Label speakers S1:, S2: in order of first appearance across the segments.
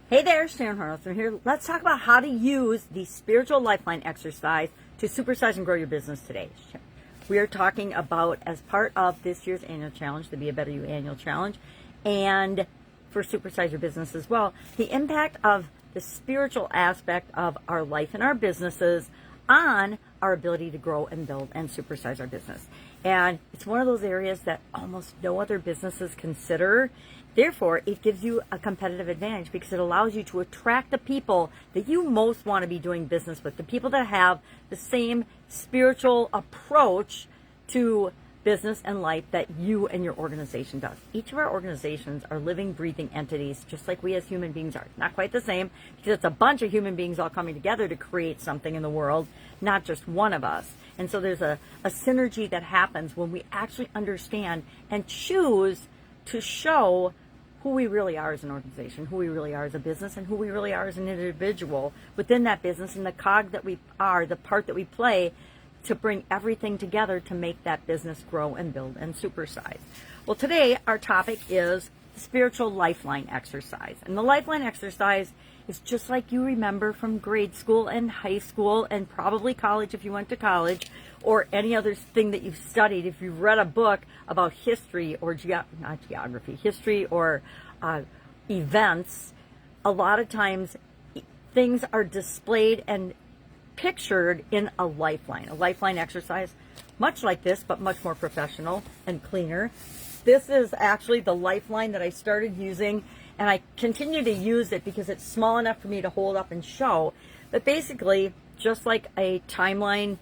S1: Hey there, Sharon Horne-Ellstrom here. Let's talk about how to use the spiritual lifeline exercise to supersize and grow your business today. We are talking about, as part of this year's annual challenge, the Be a Better You annual challenge, and for supersize your business as well, the impact of the spiritual aspect of our life and our businesses on our ability to grow and build and supersize our business. And it's one of those areas that almost no other businesses consider. Therefore, it gives you a competitive advantage because it allows you to attract the people that you most want to be doing business with, the people that have the same spiritual approach to business and life that you and your organization does. Each of our organizations are living, breathing entities, just like we as human beings are. Not quite the same, because it's a bunch of human beings all coming together to create something in the world, not just one of us. And so there's a synergy that happens when we actually understand and choose to show who we really are as an organization, who we really are as a business, and who we really are as an individual within that business, and the cog that we are, the part that we play to bring everything together to make that business grow and build and supersize. Well, today our topic is the spiritual lifeline exercise. And the lifeline exercise is just like you remember from grade school and high school and probably college if you went to college, or any other thing that you've studied. If you've read a book about history or history or events, a lot of times things are displayed and pictured in a lifeline exercise, much like this, but much more professional and cleaner. This is actually the lifeline that I started using, and I continue to use it because it's small enough for me to hold up and show. But basically, just like a timeline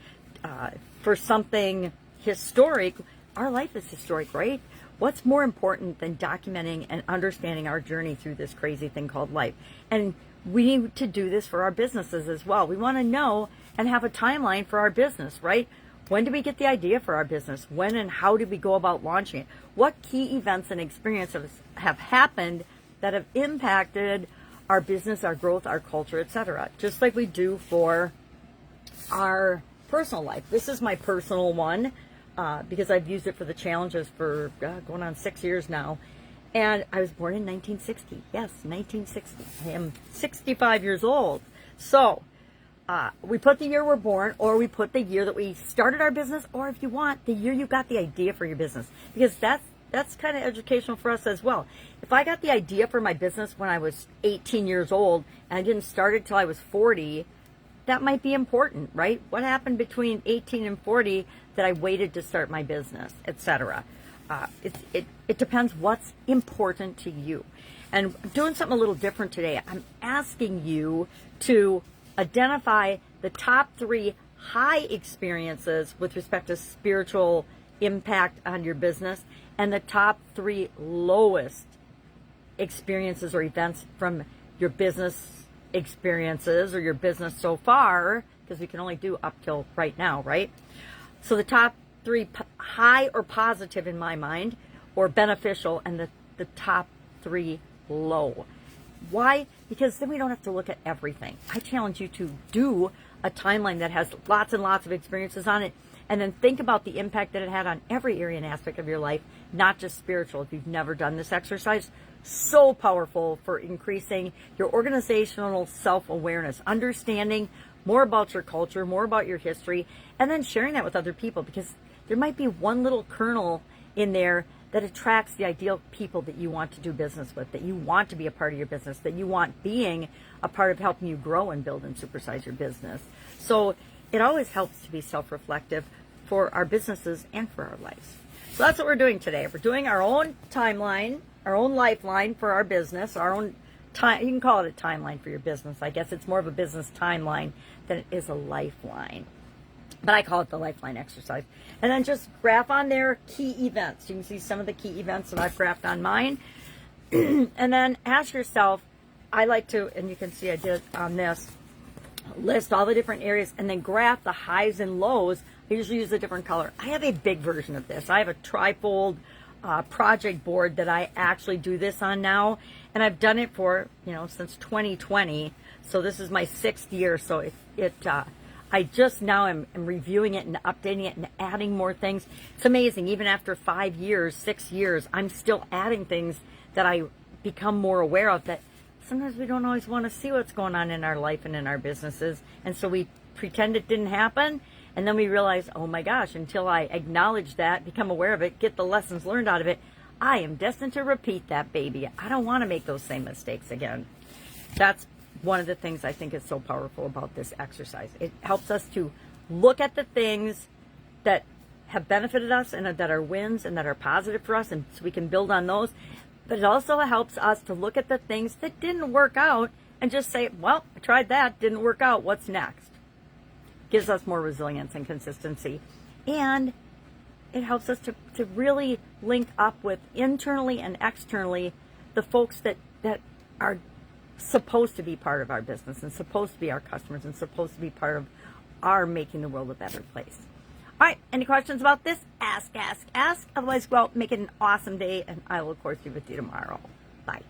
S1: for something historic, our life is historic, right? What's more important than documenting and understanding our journey through this crazy thing called life? And we need to do this for our businesses as well. We want to know and have a timeline for our business, right? When did we get the idea for our business? When and how did we go about launching it? What key events and experiences have happened that have impacted our business, our growth, our culture, etc.? Just like we do for our personal life. This is my personal one because I've used it for the challenges for going on 6 years now. And I was born in 1960. Yes, 1960. I am 65 years old. So we put the year we're born, or we put the year that we started our business, or if you want, the year you got the idea for your business. Because that's kind of educational for us as well. If I got the idea for my business when I was 18 years old, and I didn't start it till I was 40, that might be important, right? What happened between 18 and 40 that I waited to start my business, etc.? It depends what's important to you. And I'm doing something a little different today. I'm asking you to identify the top 3 high experiences with respect to spiritual impact on your business and the top 3 lowest experiences or events from your business experiences or your business so far, because we can only do up till right now, right? So the top 3 high or positive in my mind, or beneficial, and the top 3 low. Why? Because then we don't have to look at everything. I challenge you to do a timeline that has lots and lots of experiences on it, and then think about the impact that it had on every area and aspect of your life, not just spiritual. If you've never done this exercise, so powerful for increasing your organizational self-awareness, understanding more about your culture, more about your history, and then sharing that with other people, because there might be one little kernel in there that attracts the ideal people that you want to do business with, that you want to be a part of your business, that you want being a part of helping you grow and build and supersize your business. So it always helps to be self-reflective for our businesses and for our lives. So that's what we're doing today. We're doing our own timeline, our own lifeline for our business, our own time. You can call it a timeline for your business. I guess it's more of a business timeline than it is a lifeline. But I call it the lifeline exercise. And then just graph on there key events. You can see some of the key events that I've graphed on mine. And then ask yourself, I like to, and you can see I did on this, list all the different areas and then graph the highs and lows. I usually use a different color. I have a big version of this. I have a trifold project board that I actually do this on now. And I've done it for, since 2020. So this is my 6th year. So I just now am reviewing it and updating it and adding more things. It's amazing. Even after 5 years, 6 years, I'm still adding things that I become more aware of that sometimes we don't always want to see what's going on in our life and in our businesses. And so we pretend it didn't happen. And then we realize, oh my gosh, until I acknowledge that, become aware of it, get the lessons learned out of it, I am destined to repeat that, baby. I don't want to make those same mistakes again. That's one of the things I think is so powerful about this exercise. It helps us to look at the things that have benefited us and that are wins and that are positive for us, and so we can build on those. But it also helps us to look at the things that didn't work out and just say, well, I tried that, didn't work out, what's next? Gives us more resilience and consistency. And it helps us to really link up with internally and externally the folks that are supposed to be part of our business and supposed to be our customers and supposed to be part of our making the world a better place. All right, any questions about this? Ask, ask, ask. Otherwise, go out, make it an awesome day, and I will, of course, be with you tomorrow. Bye.